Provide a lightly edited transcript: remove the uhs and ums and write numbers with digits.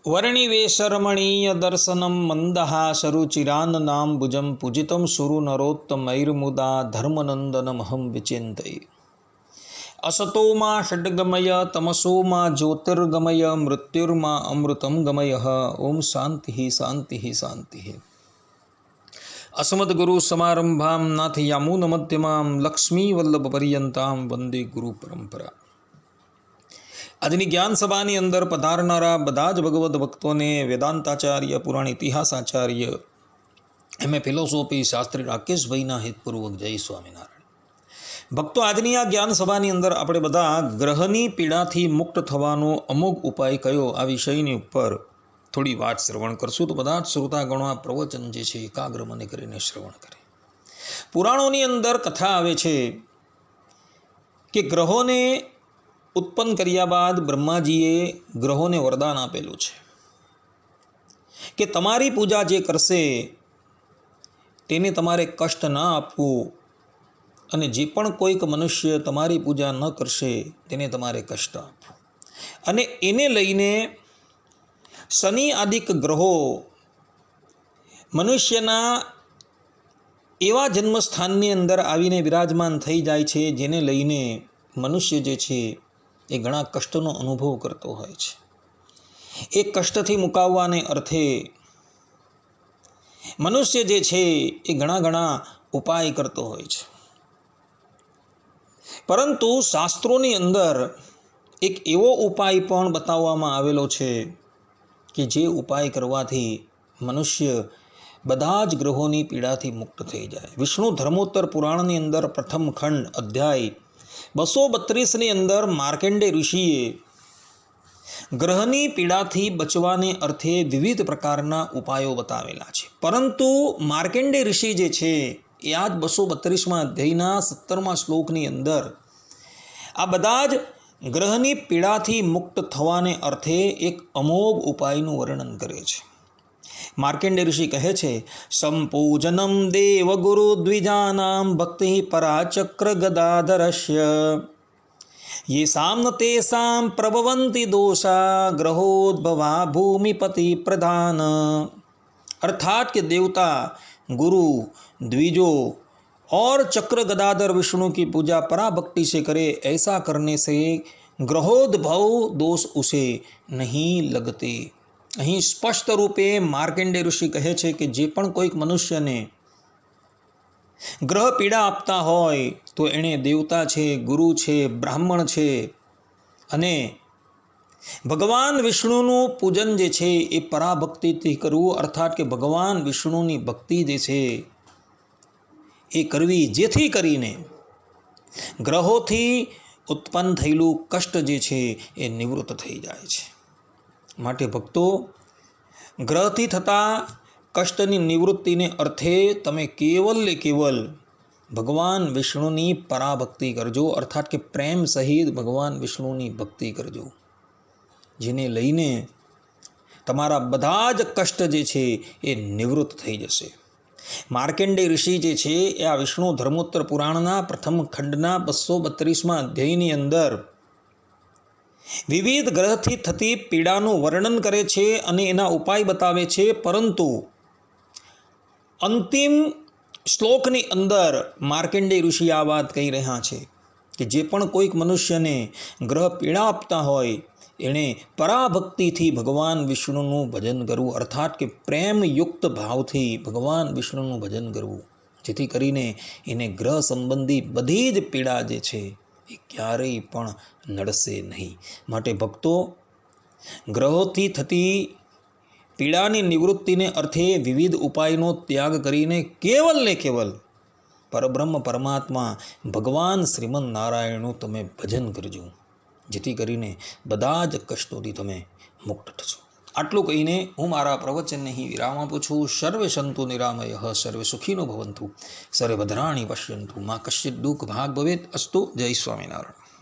वर्णिवेशरमणीय दर्शनं मन्दहासरुचिरान्नाम्बुजं पूजितं सुरनरोत्तमैर्मुदा धर्मनन्दनमहं विचिन्तये। असतो मा षड्गमय तमसो मा ज्योतिर्गमय मृत्युर्मा अमृतं गमय। ओम शांति शांति शांति। अस्मद्गुरुसमारम्भां नाथयामुनमध्यमां लक्ष्मीवल्लभपर्यन्तां वंदे गुरु परंपरा। આજની જ્ઞાન સભાની અંદર પધારનારા બધા જ ભગવદ્ ભક્તોને વેદાંતાચાર્ય પુરાણ ઇતિહાસાચાર્ય એમએ ફિલોસોફી શાસ્ત્રી રાકેશભાઈના હિતપૂર્વક જય સ્વામિનારાયણ। ભક્તો, આજની આ જ્ઞાન સભાની અંદર આપણે બધા ગ્રહની પીડાથી મુક્ત થવાનો અમુક ઉપાય કયો આ વિષયની ઉપર થોડી વાત શ્રવણ કરશું। તો બધા જ શ્રોતાગણો આ પ્રવચન જે છે એકાગ્ર મને કરીને શ્રવણ કરે। પુરાણોની અંદર કથા આવે છે કે ગ્રહોને उत्पन्न કર્યા बाद ब्रह्माजीए ग्रहों वरदान आपेलू है कि तमारी पूजा जे करशे तेने तमारे कष्ट न आपवू अने जे पण कोईक मनुष्य तमारी पूजा न करशे तेने तमारे कष्ट आपवू। अने एने लईने शनि आदिक ग्रहो मनुष्यना एवा जन्मस्थाननी अंदर आवीने विराजमान थई जाय छे जेने लईने मनुष्य जे छे એ ઘણા કષ્ટનો અનુભવ કરતો હોય છે। એ કષ્ટથી મુકાવવાને અર્થે મનુષ્ય જે છે એ ઘણા ઉપાય કરતો હોય છે, પરંતુ શાસ્ત્રોની અંદર એક એવો ઉપાય પણ બતાવવામાં આવેલો છે કે જે ઉપાય કરવાથી મનુષ્ય બધા જ ગ્રહોની પીડાથી મુક્ત થઈ જાય। વિષ્ણુ ધર્મોત્તર પુરાણની અંદર પ્રથમ ખંડ અધ્યાય 232 अंदर मार्कंडे ऋषिए ग्रहनी पीड़ाथी बचवाने अर्थे विविध प्रकारना उपायों बतावेला छे, परंतु मार्कंडे ऋषि जे छे ए आज 232 अध्यायना 17 श्लोकनी अंदर आ बदाज ग्रहनी पीड़ाथी मुक्त थवाने अर्थे एक अमोघ उपायनु वर्णन करे छे। मार्कंडे ऋषि कहे छे, संपूजनम देवगुरु द्विजानां भक्ति पराचक्र गदाधरस्य ये साम्न तेषां प्रभवन्ति दोषा ग्रहोद्भवा भूमिपति प्रधान। अर्थात के देवता, गुरु, द्विजो और चक्र गदाधर विष्णु की पूजा पराभक्ति से करे, ऐसा करने से ग्रहोद्भव दोष उसे नहीं लगते। અહીં સ્પષ્ટ રૂપે માર્કંડે ઋષિ કહે છે કે જે પણ કોઈક મનુષ્યને ગ્રહ પીડા આપતા હોય તો એણે દેવતા છે, ગુરુ છે, બ્રાહ્મણ છે અને ભગવાન વિષ્ણુનું પૂજન જે છે એ પરાભક્તિથી કરવું, અર્થાત કે ભગવાન વિષ્ણુની ભક્તિ જે છે એ કરવી, જેથી કરીને ગ્રહોથી ઉત્પન્ન થયેલું કષ્ટ જે છે એ નિવૃત્ત થઈ જાય છે। માટે ભક્તો, ગ્રહથી થતા કષ્ટની નિવૃત્તિને અર્થે તમે કેવલ ને કેવલ ભગવાન વિષ્ણુની પરાભક્તિ કરજો, અર્થાત કે પ્રેમ સહિત ભગવાન વિષ્ણુની ભક્તિ કરજો, જેને લઈને તમારા બધા જ કષ્ટ જે છે એ નિવૃત્ત થઈ જશે। માર્કંડે ઋષિ જે છે એ આ વિષ્ણુ ધર્મોત્તર પુરાણના પ્રથમ ખંડના 232 અધ્યાયની અંદર विविध ग्रहथी थती पीड़ानु वर्णन करे छे अने एना उपाय बतावे छे, परंतु अंतिम श्लोकनी अंदर मार्कंडे ऋषि आ बात कही रह्या छे कि जे पण कोईक मनुष्यने ग्रह पीड़ा आपता होय एणे पराभक्तिथी भगवान विष्णुनुं भजन करवुं, अर्थात के प्रेम युक्त भावथी भगवान विष्णुनुं भजन करवुं, जेथी करीने एने ग्रह संबंधी बधी ज पीड़ा जे छे એ ક્યારેય પણ નડશે નહીં। માટે ભક્તો, ગ્રહોથી થતી પીડાની નિવૃત્તિને અર્થે વિવિધ ઉપાયનો ત્યાગ કરીને કેવલ ને કેવલ પરબ્રહ્મ પરમાત્મા ભગવાન શ્રીમન નારાયણનું તમે ભજન કરજો, જેથી કરીને બધા જ કષ્ટોથી તમે મુક્ત થશો। આટલું કહીને હું મારા પ્રવચનને અહીં વિરામ આપું છું। સર્વે સંતુ નિરામયઃ, સર્વે સુખીનો ભવંતુ, સર્વે ભદ્રાણિ પશ્યन्तु, મા કશ્ચિદ દુઃખ ભાગ ભવેત। અસ્તુ। જય સ્વામિનારાયણ।